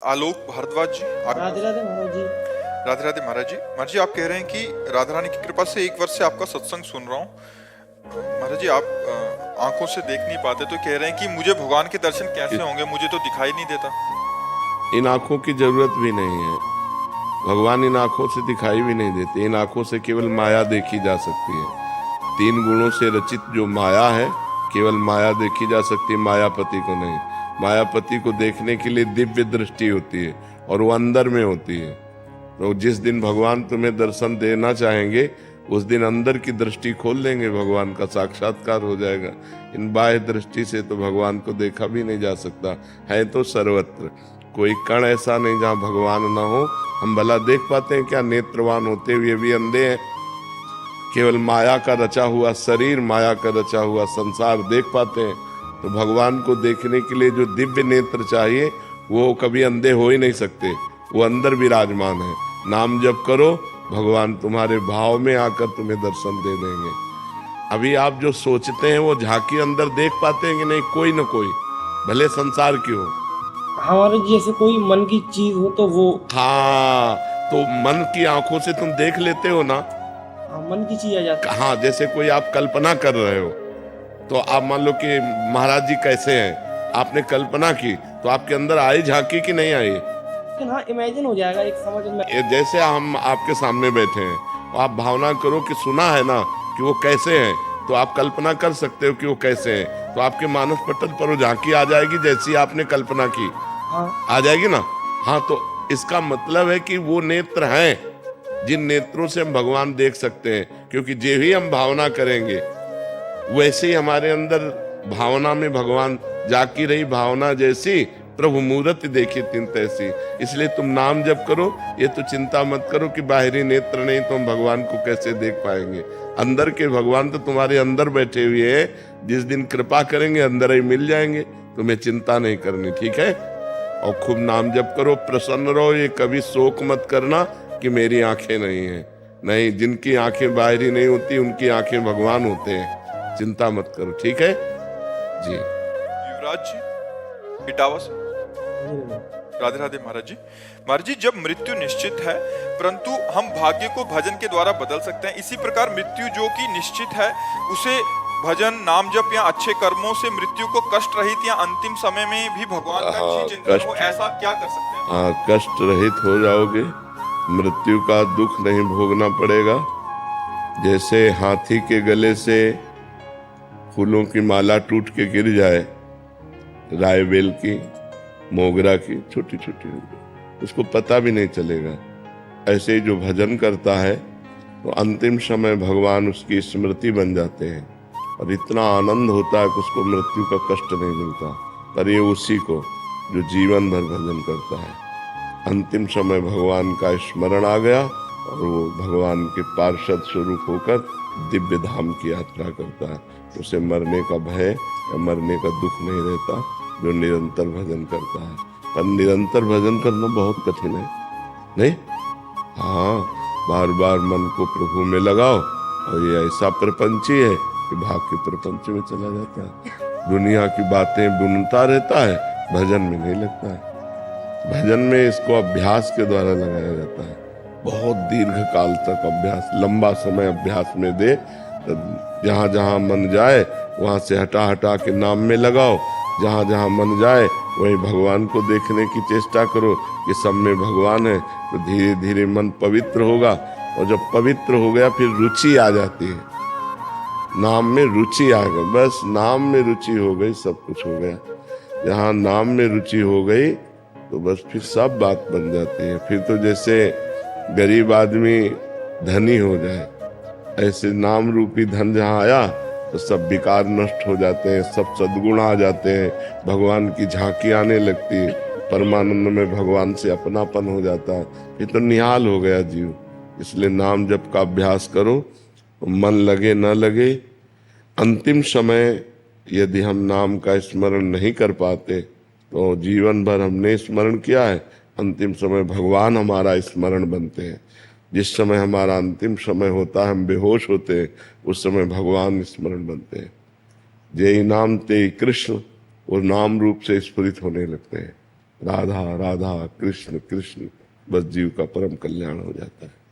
आलोक भारद्वाज जी आप। राधे राधे महाराज जी। राधे राधे महाराज जी। महाराज जी आप कह रहे हैं कि राधा रानी की कृपा से 1 वर्ष से आपका सत्संग सुन रहा हूँ। महाराज जी आप आंखों से देख नहीं पाते तो कह रहे हैं कि मुझे भगवान के दर्शन कैसे होंगे, मुझे तो दिखाई नहीं देता। इन आंखों की जरूरत भी नहीं है। भगवान इन आंखों से दिखाई भी नहीं देते। इन आंखों से केवल माया देखी जा सकती है। 3 गुणों से रचित जो माया है, केवल माया देखी जा सकती है, मायापति को नहीं। मायापति को देखने के लिए दिव्य दृष्टि होती है और वो अंदर में होती है। तो जिस दिन भगवान तुम्हें दर्शन देना चाहेंगे उस दिन अंदर की दृष्टि खोल देंगे, भगवान का साक्षात्कार हो जाएगा। इन बाह्य दृष्टि से तो भगवान को देखा भी नहीं जा सकता है। तो सर्वत्र कोई कण ऐसा नहीं जहाँ भगवान न हो। हम भला देख पाते हैं क्या? नेत्रवान होते हुए भी अंधे हैं। केवल माया का रचा हुआ शरीर, माया का रचा हुआ संसार देख पाते हैं। तो भगवान को देखने के लिए जो दिव्य नेत्र चाहिए वो कभी अंधे हो ही नहीं सकते। वो अंदर विराजमान है। नाम जप करो, भगवान तुम्हारे भाव में आकर तुम्हें दर्शन दे देंगे। अभी आप जो सोचते हैं वो झांकी अंदर देख पाते हैं कि नहीं? कोई न कोई, भले संसार की हो। हमारे जैसे कोई मन की चीज हो तो वो हाँ, तो मन की आंखों से तुम देख लेते हो ना। मन की चीज आ जाती है। हाँ, जैसे कोई आप कल्पना कर रहे हो तो आप मान लो कि महाराज जी कैसे हैं, आपने कल्पना की तो आपके अंदर आई झांकी कि नहीं आई? लेकिन हाँ, इमेजिन हो जाएगा एक समझ में। ये जैसे हम आपके सामने बैठे हैं और आप भावना करो कि सुना है ना कि वो कैसे हैं, तो आप कल्पना कर सकते हो कि वो कैसे हैं। तो आपके मानस पटल पर वो झांकी आ जाएगी जैसी आपने कल्पना की। हाँ, आ जाएगी ना। हाँ, तो इसका मतलब है कि वो नेत्र हैं जिन नेत्रों से हम भगवान देख सकते हैं। क्योंकि जो ही हम भावना करेंगे वैसे ही हमारे अंदर भावना में भगवान जाकी रही। भावना जैसी प्रभु मूर्ति देखी तिन तैसी। इसलिए तुम नाम जप करो, ये तो चिंता मत करो कि बाहरी नेत्र नहीं तो हम भगवान को कैसे देख पाएंगे। अंदर के भगवान तो तुम्हारे अंदर बैठे हुए हैं। जिस दिन कृपा करेंगे अंदर ही मिल जाएंगे। तुम्हें चिंता नहीं करनी, ठीक है? और खूब नाम जप करो, प्रसन्न रहो। ये कभी शोक मत करना कि मेरी आंखें नहीं है। नहीं, जिनकी आंखें बाहरी नहीं होती उनकी आंखें भगवान होते हैं। चिंता मत करो, ठीक है जी। युवराज जी इटावा से। राधे राधे महाराज जी। महाराज जी जब मृत्यु निश्चित है परंतु हम भाग्य को भजन के द्वारा बदल सकते हैं, इसी प्रकार मृत्यु जो कि निश्चित है उसे भजन नाम जप या अच्छे कर्मों से मृत्यु को कष्ट रहित या अंतिम समय में भी भगवान का अच्छी चिंतन हो, ऐसा क्या कर सकते हैं? हाँ, कष्ट रहित हो जाओगे। मृत्यु का दुख नहीं भोगना पड़ेगा। जैसे हाथी के गले से फूलों की माला टूट के गिर जाए, राय बेल की, मोगरा की, छोटी छोटी, उसको पता भी नहीं चलेगा। ऐसे ही जो भजन करता है तो अंतिम समय भगवान उसकी स्मृति बन जाते हैं और इतना आनंद होता है कि उसको मृत्यु का कष्ट नहीं मिलता। पर ये उसी को जो जीवन भर भजन करता है, अंतिम समय भगवान का स्मरण आ गया और वो भगवान के पार्षद स्वरूप होकर दिव्य धाम की यात्रा करता है। उसे मरने का भय या मरने का दुख नहीं रहता जो निरंतर भजन करता है। पर निरंतर भजन करना बहुत कठिन है, नहीं? हाँ, बार बार मन को प्रभु में लगाओ और ये ऐसा प्रपंची है कि भाग के प्रपंच में चला जाता है। दुनिया की बातें बुनता रहता है, भजन में नहीं लगता है। भजन में इसको अभ्यास के द्वारा लगाया जाता है। बहुत दीर्घ काल तक अभ्यास, लंबा समय अभ्यास में दे। जहां जहां मन जाए वहां से हटा हटा के नाम में लगाओ। जहां जहां मन जाए वहीं भगवान को देखने की चेष्टा करो कि सब में भगवान है। तो धीरे धीरे मन पवित्र होगा और जब पवित्र हो गया फिर रुचि आ जाती है। नाम में रुचि आ गई, बस नाम में रुचि हो गई, सब कुछ हो गया। जहाँ नाम में रुचि हो गई तो बस फिर सब बात बन जाती है। फिर तो जैसे गरीब आदमी धनी हो जाए, ऐसे नाम रूपी धन जहाँ आया तो सब विकार नष्ट हो जाते हैं, सब सद्गुण आ जाते हैं, भगवान की झांकी आने लगती है, परमानंद में भगवान से अपनापन हो जाता है। ये तो निहाल हो गया जीव। इसलिए नाम जप का अभ्यास करो, तो मन लगे न लगे, अंतिम समय यदि हम नाम का स्मरण नहीं कर पाते तो जीवन भर हमने स्मरण किया है, अंतिम समय भगवान हमारा स्मरण बनते हैं। जिस समय हमारा अंतिम समय होता है, हम बेहोश होते हैं, उस समय भगवान स्मरण बनते हैं। जय नाम ते कृष्ण, वो नाम रूप से स्फुरित होने लगते हैं। राधा राधा कृष्ण कृष्ण, बस जीव का परम कल्याण हो जाता है।